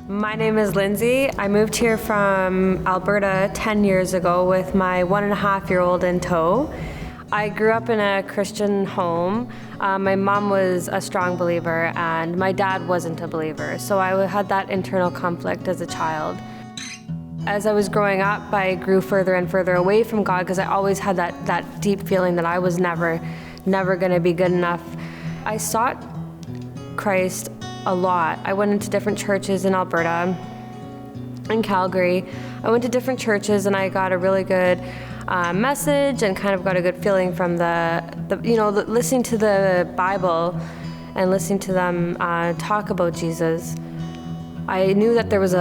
My name is Lindsey. I moved here from Alberta 10 years ago with my 1.5-year-old in tow. I grew up in a Christian home. My mom was a strong believer and my dad wasn't a believer, so I had that internal conflict as a child. As I was growing up, I grew further and further away from God because I always had that deep feeling that I was never going to be good enough. I sought Christ a lot. I went into different churches in Alberta, in Calgary. I went to different churches and I got a really good message and kind of got a good feeling from listening to the Bible and listening to them talk about Jesus. I knew that there was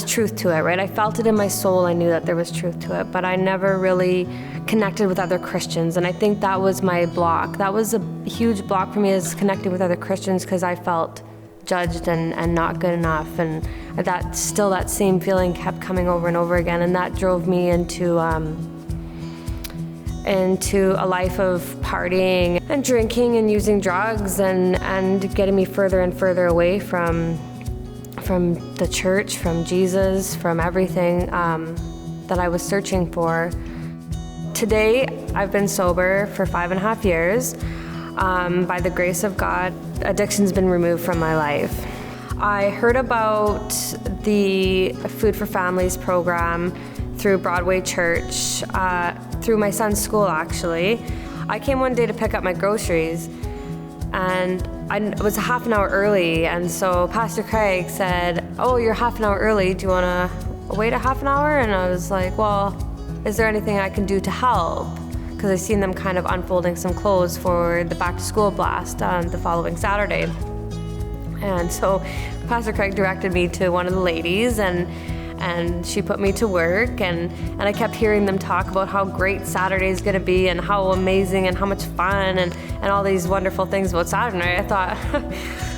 truth to it, right? I felt it in my soul. I knew that there was truth to it, but I never really connected with other Christians, and I think that was my block. That was a huge block for me, is connecting with other Christians, because I felt judged and not good enough, and that same feeling kept coming over and over again, and that drove me into a life of partying and drinking and using drugs and getting me further and further away from the church, from Jesus, from everything that I was searching for. Today, I've been sober for 5.5 years. By the grace of God, addiction's been removed from my life. I heard about the Food for Families program through Broadway church, through my son's school actually. I came one day to pick up my groceries, and I was half an hour early, and so Pastor Craig said, "Oh, you're half an hour early, do you want to wait a half an hour?" And I was like, "Well, is there anything I can do to help?" Because I seen them kind of unfolding some clothes for the back to school blast on the following Saturday. And so Pastor Craig directed me to one of the ladies, and she put me to work, and I kept hearing them talk about how great Saturday's gonna be and how amazing and how much fun and all these wonderful things about Saturday. I thought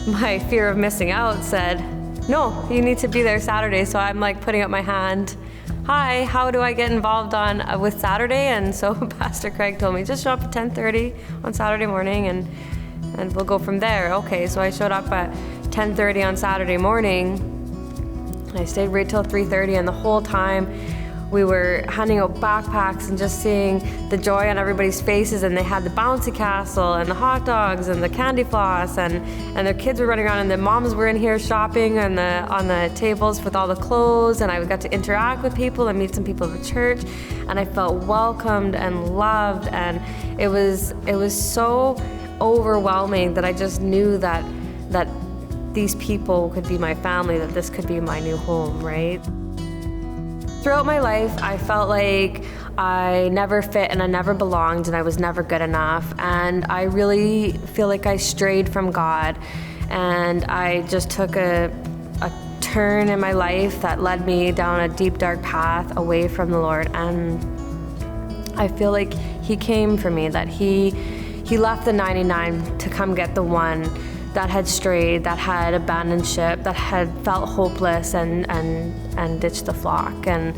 my fear of missing out said, "No, you need to be there Saturday." So I'm like putting up my hand, "Hi, how do I get involved with Saturday?" And so Pastor Craig told me, "Just show up at 10:30 on Saturday morning and we'll go from there." Okay, so I showed up at 10:30 on Saturday morning. I stayed right till 3:30, and the whole time we were handing out backpacks and just seeing the joy on everybody's faces, and they had the bouncy castle and the hot dogs and the candy floss, and their kids were running around, and their moms were in here shopping on the tables with all the clothes, and I got to interact with people and meet some people at the church, and I felt welcomed and loved, and it was so overwhelming that I just knew that these people could be my family, that this could be my new home, right? Throughout my life, I felt like I never fit and I never belonged and I was never good enough, and I really feel like I strayed from God, and I just took a turn in my life that led me down a deep, dark path away from the Lord, and I feel like He came for me, that He left the 99 to come get the one that had strayed, that had abandoned ship, that had felt hopeless and ditched the flock. And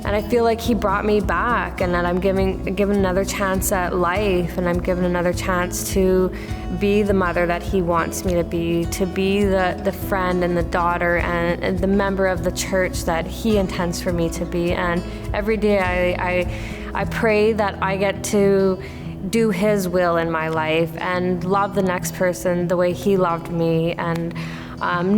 I feel like He brought me back, and that I'm given another chance at life, and I'm given another chance to be the mother that He wants me to be the friend and the daughter and the member of the church that He intends for me to be. And every day I pray that I get to do His will in my life and love the next person the way He loved me, and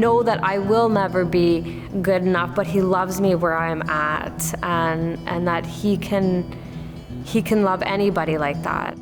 know that I will never be good enough, but He loves me where I am at, and that He can love anybody like that.